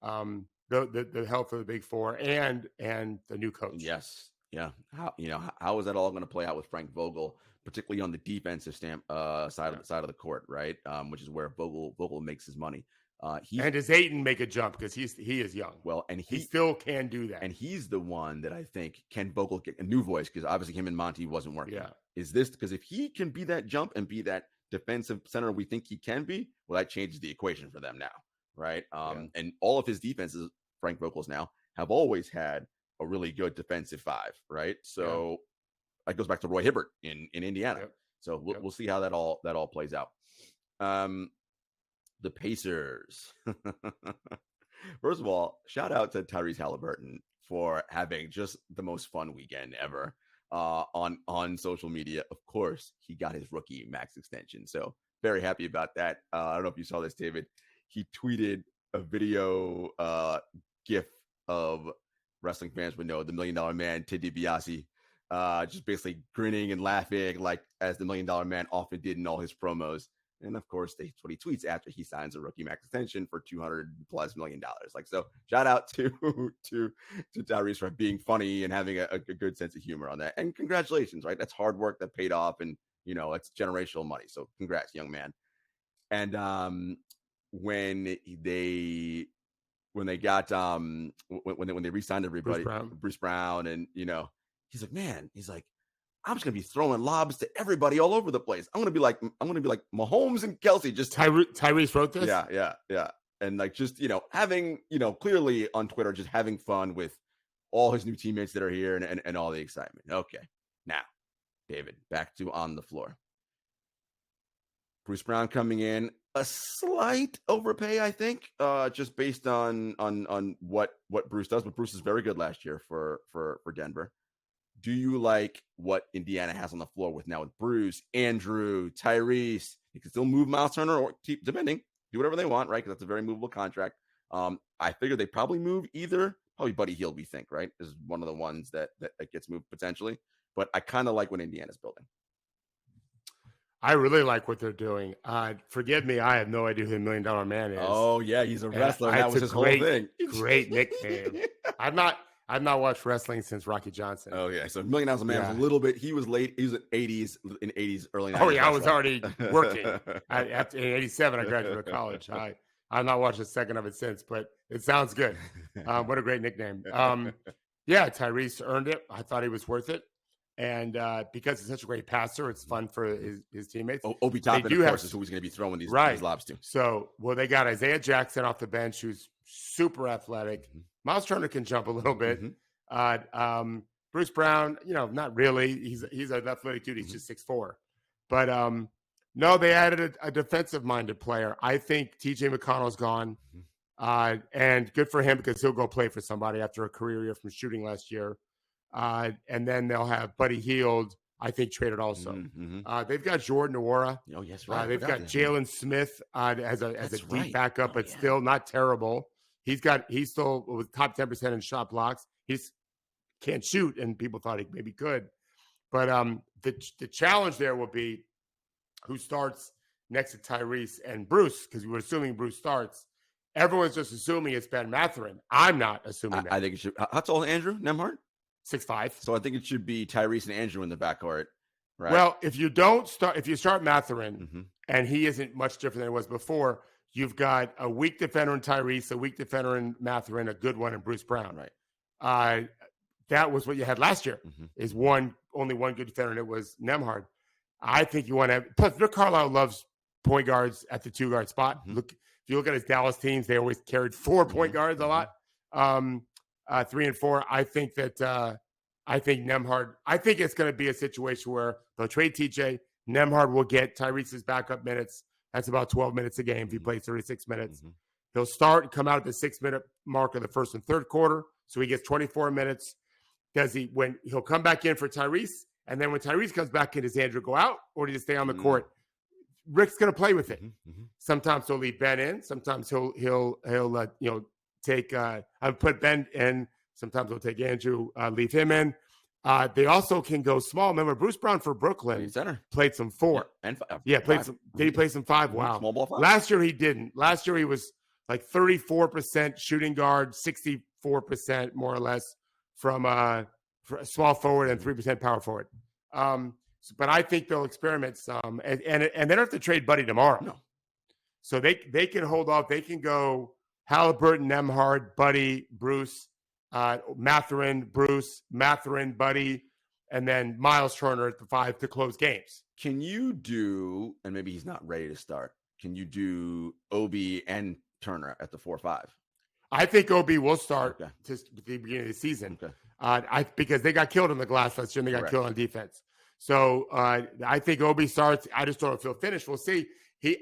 the health of the big 4 and the new coach. Yes, yeah. How is that all going to play out with Frank Vogel, particularly on the defensive side of the court, right? Which is where Vogel makes his money. And does Ayton make a jump because he is young? Well, and he still can do that. And he's the one that I think can Vogel get a new voice, because obviously him and Monty wasn't working. Yeah. Is this because if he can be that jump and be that defensive center we think he can be, well, that changes the equation for them now, right? And all of his defenses, Frank Vogel's now, have always had a really good defensive 5, right? So that goes back to Roy Hibbert in Indiana. Yep. So we'll see how that all plays out. The Pacers. First of all, shout out to Tyrese Halliburton for having just the most fun weekend ever on social media. Of course, he got his rookie max extension. So very happy about that. I don't know if you saw this, David. He tweeted a video GIF of wrestling fans would know, the $1 Million Man, Ted DiBiase, just basically grinning and laughing like as the $1 Million Man often did in all his promos. And of course, that's what he tweets after he signs a rookie max extension for $200+ million. Like, so shout out to Tyrese for being funny and having a good sense of humor on that. And congratulations, right? That's hard work that paid off, and it's generational money. So congrats, young man. And when they got when they re-signed everybody, Bruce Brown, and he's like, I'm just gonna be throwing lobs to everybody all over the place. I'm gonna be like Mahomes and Kelsey. Just Tyrese wrote this. Yeah. And like, just having clearly on Twitter, just having fun with all his new teammates that are here and all the excitement. Okay, now, David, back to on the floor. Bruce Brown coming in, a slight overpay, I think, just based on what Bruce does. But Bruce is very good last year for Denver. Do you like what Indiana has on the floor with Bruce, Andrew, Tyrese? You can still move Miles Turner or keep, depending, do whatever they want, right? Because that's a very movable contract. I figure they probably move probably Buddy Hield, we think, right? Is one of the ones that gets moved potentially. But I kind of like what Indiana's building. I really like what they're doing. Forgive me, I have no idea who the $1 Million Man is. Oh, yeah, he's a wrestler. That was his whole thing. Great nickname. I've not watched wrestling since Rocky Johnson. Oh, yeah. So $1 Million Man was a little bit. He was late. He was in 80s, early 90s. Oh, yeah. I was already working. In 87, I graduated college. I've not watched a second of it since, but it sounds good. What a great nickname. Yeah, Tyrese earned it. I thought he was worth it. And because he's such a great passer, it's fun for his teammates. Obi Toppin, of course, is who he's going to be throwing these lobs to. So, they got Isaiah Jackson off the bench, who's super athletic. Mm-hmm. Miles Turner can jump a little bit. Mm-hmm. Bruce Brown, not really. He's an athletic dude. He's just 6'4". But no, they added a defensive-minded player. I think TJ McConnell's gone. Mm-hmm. And good for him, because he'll go play for somebody after a career year from shooting last year. And then they'll have Buddy Hield, I think, traded also. Mm-hmm. They've got Jordan Nwora. Oh, yes, right. They've got Jalen Smith as a deep backup, but still not terrible. He's still with top 10% in shot blocks. He's can't shoot, and people thought he maybe could. But the challenge there will be who starts next to Tyrese and Bruce, because we were assuming Bruce starts. Everyone's just assuming it's Ben Mathurin. I'm not assuming that. I think it should. How tall is Andrew Nembhard? 6'5". So I think it should be Tyrese and Andrew in the backcourt, right? Well, if you start Mathurin, and he isn't much different than it was before, you've got a weak defender in Tyrese, a weak defender in Mathurin, a good one in Bruce Brown. Right. That was what you had last year. Is only one good defender, and it was Nembhard. I think you want to have. Plus, Rick Carlisle loves point guards at the 2-guard spot. If you look at his Dallas teams, they always carried 4 point guards a lot. 3 and 4. I think Nembhard. I think it's going to be a situation where they'll trade TJ. Nembhard will get Tyrese's backup minutes. That's about 12 minutes a game if he plays 36 minutes. He'll start and come out at the 6-minute mark of the first and third quarter, so he gets 24 minutes. He'll come back in for Tyrese, and then when Tyrese comes back in, does Andrew go out or does he stay on the court? Rick's going to play with it. Sometimes he'll leave Ben in. Sometimes he'll take. I've put Ben in. Sometimes he'll take Andrew, leave him in. They also can go small. Remember, Bruce Brown for Brooklyn center played some 4 and 5. Played some. Did he play some 5? Wow. Small ball 5. Last year he didn't. Last year he was like 34% shooting guard, 64% more or less from small forward and 3% power forward. But I think they'll experiment some, and they don't have to trade Buddy tomorrow. No. So they can hold off. They can go Halliburton, Nembhard, Buddy, Bruce, Mathurin, Bruce, Mathurin, Buddy, and then Miles Turner at the 5 to close games. Can you do, and maybe he's not ready to start, can you do Obi and Turner at the 4-5? I think Obi will start to the beginning of the season. Because they got killed in the glass last year and they got killed on defense. So I think Obi starts. I just don't know if he'll finish. We'll see.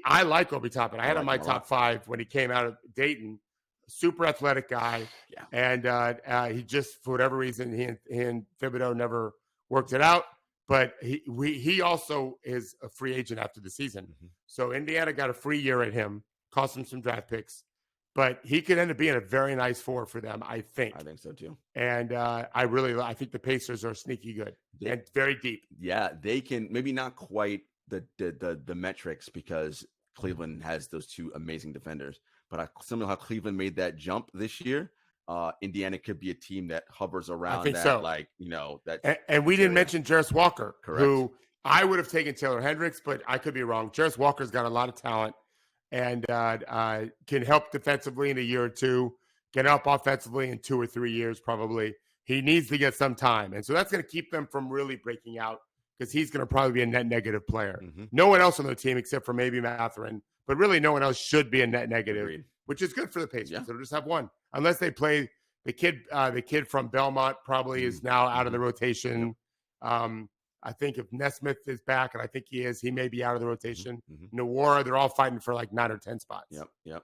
I like Obi Toppin. I had him in my top 5 when he came out of Dayton. Super athletic guy. Yeah. And he just, for whatever reason, he and Thibodeau never worked it out. But he also is a free agent after the season. So Indiana got a free year at him, cost him some draft picks. But he could end up being a very nice 4 for them, I think. I think so, too. And I think the Pacers are sneaky good and very deep. Yeah, they can, maybe not quite the metrics because Cleveland has those 2 amazing defenders. But similar to how Cleveland made that jump this year, Indiana could be a team that hovers around that. So. And we didn't mention Jarris Walker, correct, who I would have taken Taylor Hendricks, but I could be wrong. Jarris Walker's got a lot of talent. And can help defensively in a year or 2, can help offensively in 2 or 3 years probably. He needs to get some time. And so that's going to keep them from really breaking out because he's going to probably be a net negative player. No one else on the team except for maybe Mathurin, but really no one else should be a net negative, which is good for the Pacers. Yeah. They'll just have one. Unless they play the kid from Belmont probably is now out of the rotation. I think if Nesmith is back, and I think he is, he may be out of the rotation. Nwora, they're all fighting for like 9 or 10 spots. Yep.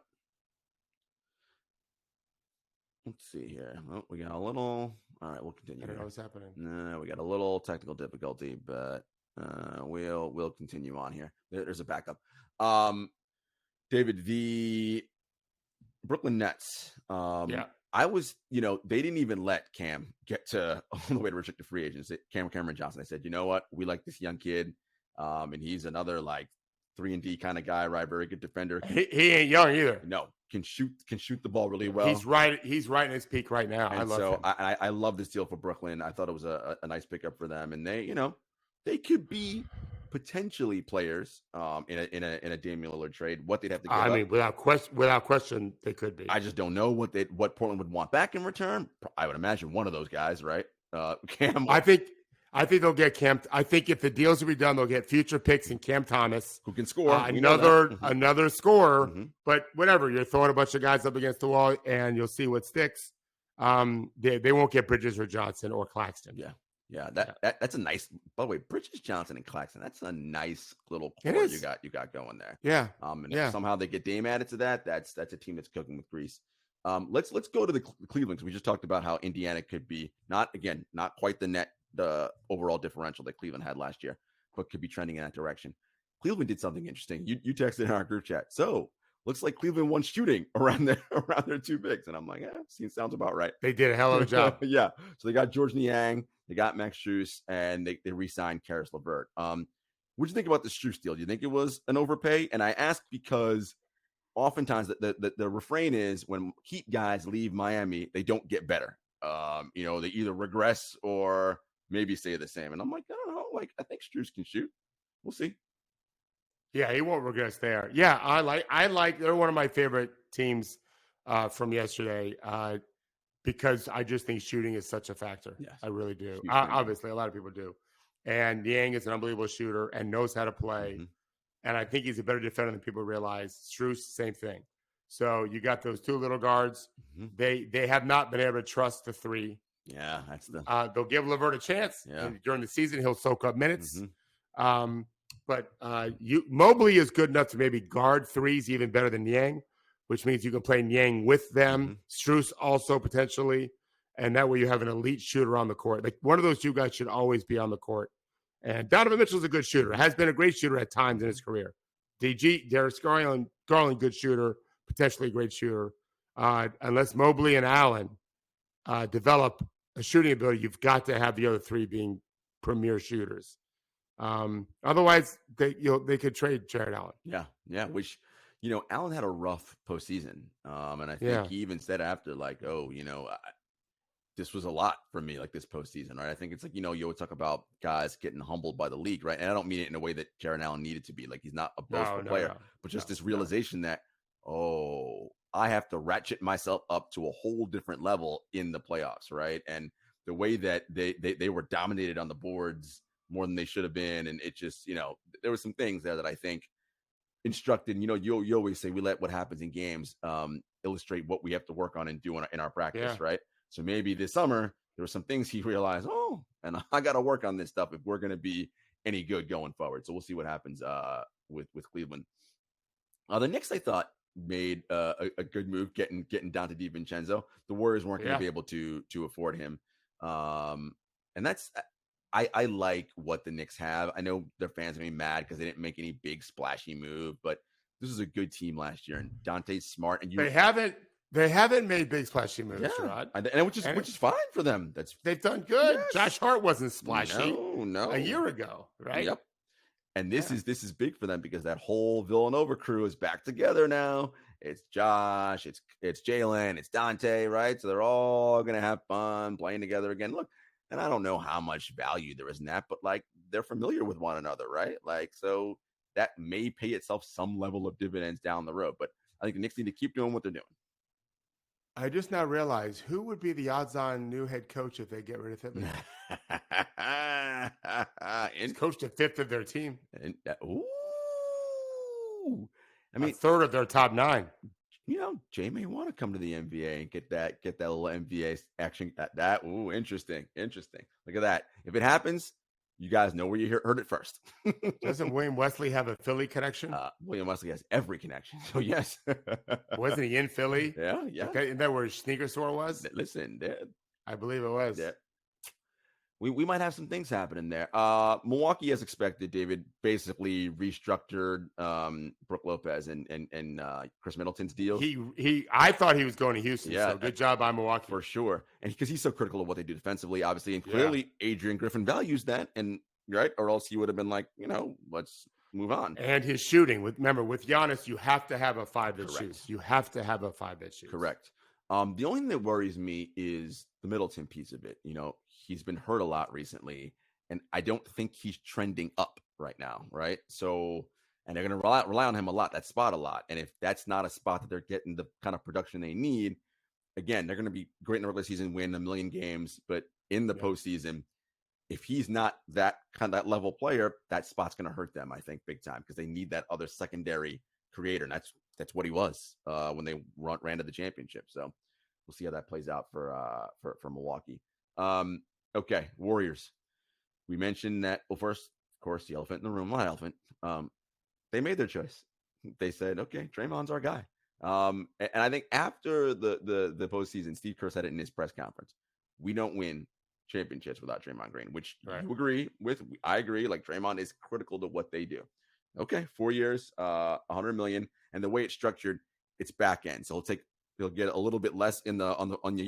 Let's see here. Oh, we got a little. All right, we'll continue. I don't know what's happening. No, we got a little technical difficulty, but we'll continue on here. There's a backup. David, the Brooklyn Nets. I was, they didn't even let Cam get to all the way to restricted free agents. Cameron Johnson. They said, you know what? We like this young kid. And he's another like 3-and-D kind of guy, right? Very good defender. He ain't young either. No, can shoot the ball really well. He's right in his peak right now. And I love this deal for Brooklyn. I thought it was a nice pickup for them. And they could be potentially players in a Damian Lillard trade. What they'd have to give up. mean, without question, they could be. I just don't know what Portland would want back in return. I would imagine one of those guys, right? Cam. I think they'll get Cam. I think if the deals will be done, they'll get future picks and Cam Thomas, who can score. Another scorer. But whatever, you're throwing a bunch of guys up against the wall, and you'll see what sticks. They won't get Bridges or Johnson or Claxton. Yeah, that's a nice. By the way, Bridges, Johnson, and Claxton. That's a nice little core you got going there. Yeah. If somehow they get Dame added to that, that's a team that's cooking with grease. Let's go to the Cleveland. We just talked about how Indiana could be not quite the overall differential that Cleveland had last year, but could be trending in that direction. Cleveland did something interesting. You texted in our group chat. So looks like Cleveland won shooting around their 2 bigs, and I'm like, sounds about right. They did a hell of a job. Yeah. So they got George Niang. They got Max Strus, and they re-signed Karis LeVert. What do you think about the Strus deal? Do you think it was an overpay? And I ask because oftentimes the refrain is when Heat guys leave Miami, they don't get better. They either regress or maybe stay the same. And I'm like, I don't know. Like, I think Strus can shoot. We'll see. Yeah, he won't regress there. Yeah, I like. They're one of my favorite teams from yesterday. Because I just think shooting is such a factor. Yes. I really do. Obviously, a lot of people do. And Yang is an unbelievable shooter and knows how to play. And I think he's a better defender than people realize. Strus, same thing. So you got those 2 little guards. They have not been able to trust the 3. Yeah, that's they'll give LeVert a chance. Yeah. And during the season, he'll soak up minutes. But Mobley is good enough to maybe guard threes even better than Niang, which means you can play Niang with them. Strus also potentially, and that way you have an elite shooter on the court. Like one of those two guys should always be on the court. And Donovan Mitchell's a good shooter. Has been a great shooter at times in his career. Darius Garland, good shooter, potentially a great shooter. Unless Mobley and Allen develop a shooting ability, you've got to have the other three being premier shooters. Otherwise, they could trade Jarod Allen. Yeah. Which, Allen had a rough postseason, and I think he even said after, like, this was a lot for me, like this postseason, right? I think it's like, you always talk about guys getting humbled by the league, right? And I don't mean it in a way that Jarod Allen needed to be. Like, he's not a boastful player, but just this realization that, I have to ratchet myself up to a whole different level in the playoffs, right? And the way that they were dominated on the boards more than they should have been, and it just, there were some things there that I think instructed. You always say we let what happens in games illustrate what we have to work on and do in our practice, right? So maybe this summer there were some things he realized, and I got to work on this stuff if we're going to be any good going forward. So we'll see what happens with Cleveland. The Knicks, I thought, made a good move getting down to DiVincenzo. The Warriors weren't going to be able to afford him, and that's. I like what the Knicks have. I know their fans are going to be mad because they didn't make any big splashy move, but this is a good team last year, and Dante's smart. And they haven't made big splashy moves, Jarod. And which is fine for them. They've done good. Yes. Josh Hart wasn't splashy. No, a year ago, right? Yep. And this is big for them because that whole Villanova crew is back together now. It's Josh, it's Jalen, it's Dante, right? So they're all gonna have fun playing together again. Look, and I don't know how much value there is in that, but like they're familiar with one another, right? Like, so that may pay itself some level of dividends down the road. But I think the Knicks need to keep doing what they're doing. I just now realized who would be the odds-on new head coach if they get rid of him. He's coached a fifth of their team. I mean, a third of their top 9. Jay may want to come to the NBA and get that little NBA action. Interesting. Look at that. If it happens, you guys know where you heard it first. Doesn't William Wesley have a Philly connection? William Wesley has every connection. So yes. Wasn't he in Philly? Yeah. Okay, isn't that where his sneaker store was? Listen, I believe it was. Yeah. We might have some things happening there. Milwaukee, as expected, David, basically restructured Brook Lopez and Chris Middleton's deal. I thought he was going to Houston. Yeah, so good job by Milwaukee for sure. And because he's so critical of what they do defensively, obviously, and clearly Adrian Griffin values that, and right, or else he would have been like, let's move on. And his shooting, with Giannis, you have to have a 5 that shoots. You have to have a 5 that shoots. Correct. The only thing that worries me is the Middleton piece of it. He's been hurt a lot recently, and I don't think he's trending up right now, right? So, and they're going to rely on him a lot, that spot a lot. And if that's not a spot that they're getting the kind of production they need, again, they're going to be great in the regular season, win a million games, but in the postseason, if he's not that level player, that spot's going to hurt them, I think, big time, because they need that other secondary creator, and that's what he was when they ran to the championship. So we'll see how that plays out for Milwaukee. Okay, Warriors. We mentioned that. Well, first, of course, the elephant in the room, not elephant. They made their choice. They said, "Okay, Draymond's our guy." And I think after the postseason, Steve Kerr said it in his press conference: "We don't win championships without Draymond Green," which you agree with. I agree. Like, Draymond is critical to what they do. Okay, 4 years, $100 million, and the way it's structured, it's back end. So he'll get a little bit less in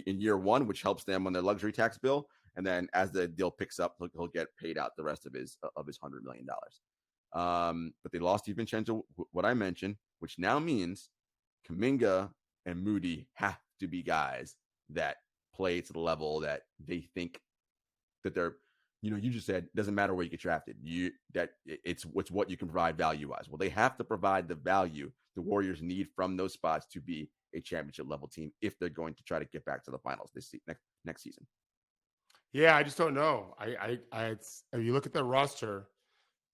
year one, which helps them on their luxury tax bill. And then as the deal picks up, he'll get paid out the rest of his $100 million. But they lost DiVincenzo, what I mentioned, which now means Kuminga and Moody have to be guys that play to the level that they think that they're. You just said, doesn't matter where you get drafted. It's what you can provide value-wise. Well, they have to provide the value the Warriors need from those spots to be a championship level team if they're going to try to get back to the finals next season. Yeah, I just don't know. If you look at the roster,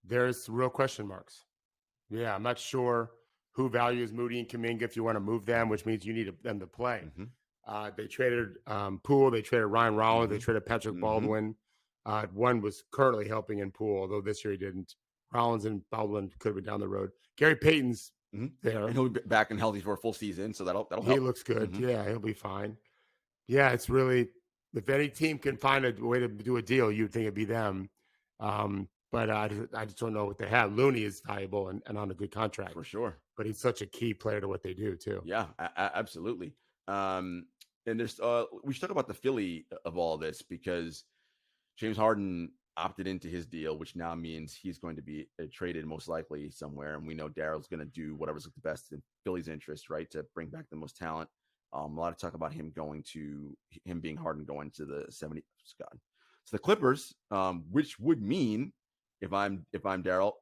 there's real question marks. Yeah, I'm not sure who values Moody and Kuminga if you want to move them, which means you need them to play. Mm-hmm. They traded Poole. They traded Ryan Rollins. Mm-hmm. They traded Patrick Baldwin. One was currently helping in Poole, although this year he didn't. Rollins and Baldwin could have been down the road. Gary Payton's there. And he'll be back and healthy for a full season, so that'll help. He looks good. Yeah, he'll be fine. Yeah, it's really, if any team can find a way to do a deal, you'd think it'd be them. But I just don't know what they have. Looney is valuable and on a good contract. For sure. But he's such a key player to what they do, too. Yeah, absolutely. And there's we should talk about the Philly of all this, because James Harden opted into his deal, which now means he's going to be traded most likely somewhere. And we know Daryl's going to do whatever's the best in Philly's interest, right, to bring back the most talent. A lot of talk about him being Harden going to the 70. God. So the Clippers, which would mean if I'm Daryl,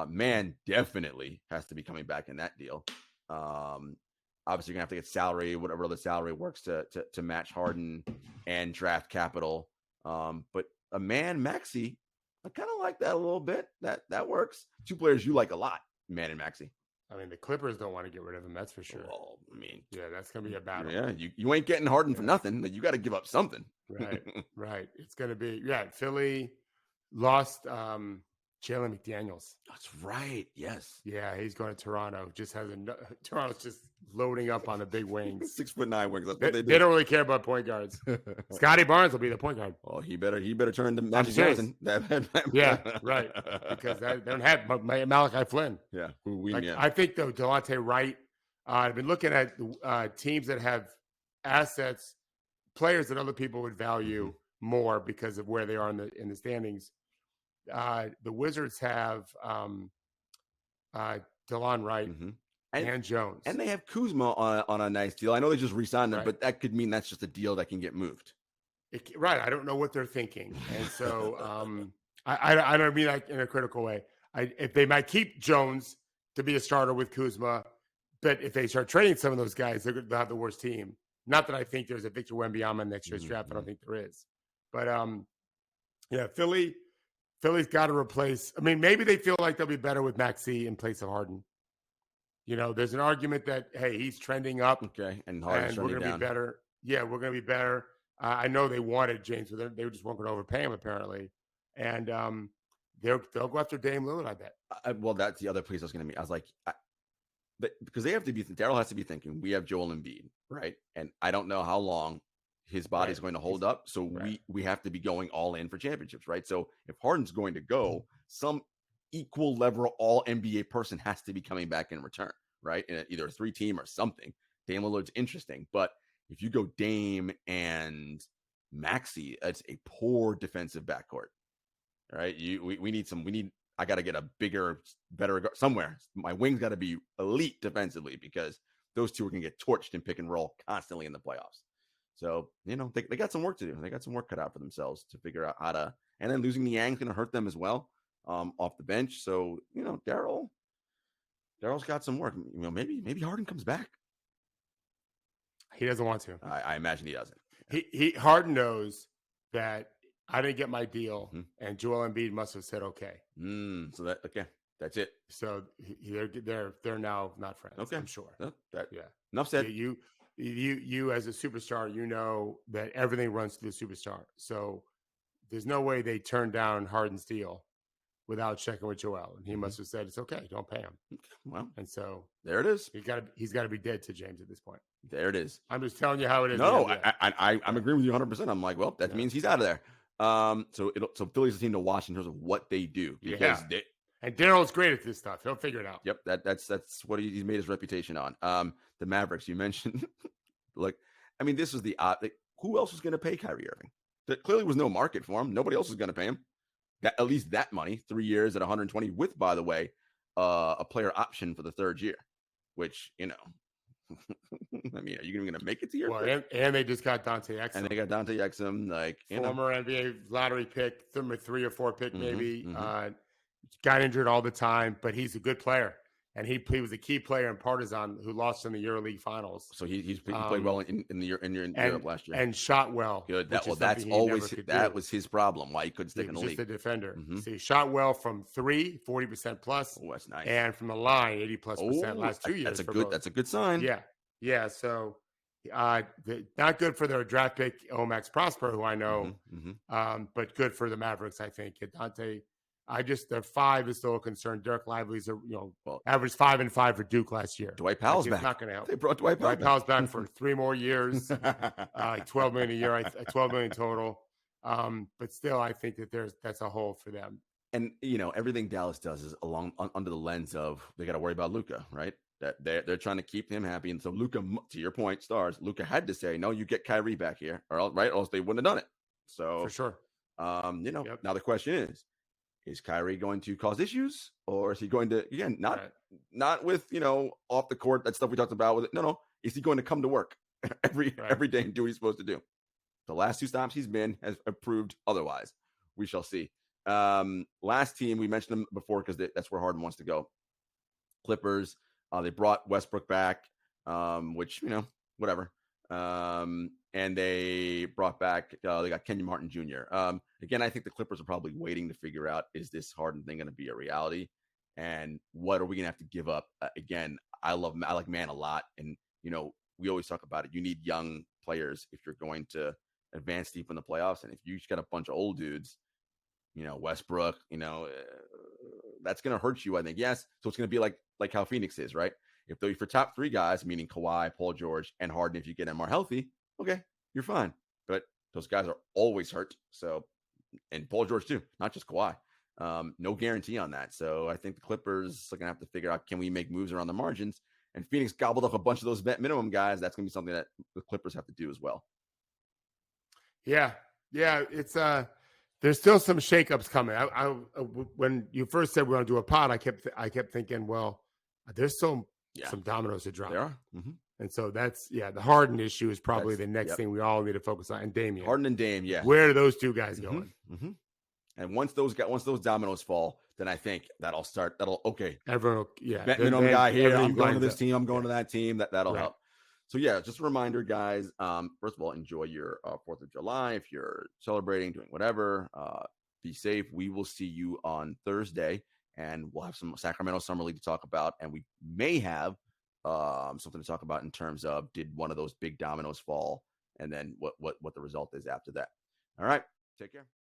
man, definitely has to be coming back in that deal. Obviously, you're gonna have to get salary, whatever the salary works to match Harden and draft capital. But a man, Maxey, I kind of like that a little bit. That works. Two players you like a lot, Man and Maxey. I mean, the Clippers don't want to get rid of him. That's for sure. Well, I mean, yeah, that's gonna be a battle. Yeah, you ain't getting Harden for nothing. Like, you got to give up something. Right. It's gonna be Philly lost Jalen McDaniels. That's right. Yes. Yeah, he's going to Toronto. Toronto's just loading up on the big wings. 6'9" wings. That's they, what they do. They don't really care about point guards. Scotty Barnes will be the point guard. Oh, he better turn to Magic Johnson. Yeah, right. Because they don't have Malachi Flynn. Yeah. I think though Delonte Wright. I've been looking at teams that have assets, players that other people would value more because of where they are in the standings. The Wizards have DeLon Wright and Jones. And they have Kuzma on a nice deal. I know they just re-signed him, but that could mean that's just a deal that can get moved. Right. I don't know what they're thinking. And so I don't mean that in a critical way. If they might keep Jones to be a starter with Kuzma, but if they start trading some of those guys, they'll have the worst team. Not that I think there's a Victor Wembanyama next year's draft. I don't think there is. But, Philly's got to replace. I mean, maybe they feel like they'll be better with Maxey in place of Harden. You know, there's an argument that, hey, he's trending up. Okay, and Harden's we're going to be better. Yeah, we're going to be better. I know they wanted James, but they just weren't going to overpay him, apparently. And they'll go after Dame Lillard, I bet. Well, that's the other place I was going to meet. I was like, because they have to be, Daryl has to be thinking, we have Joel Embiid, right? And I don't know how long his body is going to hold up. So we have to be going all in for championships, right? So if Harden's going to go, some equal level all NBA person has to be coming back in return, right? In either a 3-team or something. Dame Lillard's interesting, but if you go Dame and Maxey, it's a poor defensive backcourt, right? I got to get a bigger, better somewhere. My wings got to be elite defensively, because those two are going to get torched in pick and roll constantly in the playoffs. So, they got some work to do. They got some work cut out for themselves to figure out how to, and then losing Niang's going to hurt them as well off the bench. So, Daryl's got some work. Maybe Harden comes back. He doesn't want to. I imagine he doesn't. Harden knows that I didn't get my deal, and Joel Embiid must have said okay. So that's it. So they're now not friends. Okay, I'm sure. Enough said. You as a superstar, you know that everything runs through the superstar. So there's no way they turned down Harden's deal without checking with Joel, and he must have said it's okay. Don't pay him. Well, and so there it is. He's got to be dead to James at this point. There it is. I'm just telling you how it is. No, I'm agreeing with you 100%. I'm like, well, that means he's out of there. So Philly's a team to watch in terms of what they do, because and Daryl's great at this stuff. He'll figure it out. Yep, that's what he's made his reputation on. The Mavericks you mentioned, this was the who else was going to pay Kyrie Irving? There clearly was no market for him. Nobody else was going to pay him at least that money. 3 years at 120, with, by the way, a player option for the third year, which are you even going to make it to your? Well, and they just got Dante Exum. And they got Dante Exum, former NBA lottery pick, 3 or 4 pick, maybe. Got injured all the time, but he's a good player, and he was a key player in Partizan, who lost in the EuroLeague Finals. So he played well in Europe last year, and shot well. Good. That was his problem. Why he couldn't stick in the league. Just a defender. So he shot well from 3, 40% plus. Oh, that's nice. And from the line, 80+% last 2 years. That's a good sign. Yeah. So not good for their draft pick, Max Prosper, who I know, but good for the Mavericks, I think. Dante Their 5 is still a concern. Dirk Lively's Well, averaged 5 and 5 for Duke last year. Dwight Powell's back. It's not going to help. They brought Dwight Powell. Dwight Powell's back for 3 more years, like $12 million a year, $12 million total. But still, I think that that's a hole for them. And everything Dallas does is under the lens of they got to worry about Luka, right? That they're trying to keep him happy, and so Luka, to your point, Luka had to say, "No, you get Kyrie back here," or else they wouldn't have done it. So for sure, Yep. Now the question is Kyrie going to cause issues, or is he going to not with off the court, that stuff we talked about with it? No, is he going to come to work every day and do what he's supposed to do? The last 2 stops he's been has proved otherwise. We shall see. Last team, we mentioned them before because that's where Harden wants to go. Clippers. They brought Westbrook back, which whatever. And they brought back. They got Kenyon Martin Jr. Again, I think the Clippers are probably waiting to figure out, is this Harden thing going to be a reality, and what are we going to have to give up? Again, I like Man a lot, and we always talk about it. You need young players if you're going to advance deep in the playoffs, and if you just got a bunch of old dudes, Westbrook, that's going to hurt you, I think. Yes. So it's going to be like how Phoenix is, right? If your top 3 guys, meaning Kawhi, Paul George, and Harden, if you get them more healthy, okay, you're fine. But those guys are always hurt. So, and Paul George too, not just Kawhi. No guarantee on that. So I think the Clippers are going to have to figure out, can we make moves around the margins? And Phoenix gobbled up a bunch of those vet minimum guys. That's going to be something that the Clippers have to do as well. Yeah. It's there's still some shakeups coming. When you first said we're going to do a pod, I kept thinking, well, there's some dominoes to drop. There are. Mm-hmm. And so that's the Harden issue is probably the next thing we all need to focus on. And Damian. Harden and Dame, Where are those 2 guys going? Mm-hmm. And once those dominoes fall, then I think okay. Everyone, vet minimum guy here. I'm going to this team. I'm going to that team. That'll help. So just a reminder, guys. First of all, enjoy your 4th of July. If you're celebrating, doing whatever, be safe. We will see you on Thursday, and we'll have some Sacramento Summer League to talk about, and we may have something to talk about in terms of, did one of those big dominoes fall, and then what the result is after that. All right, take care.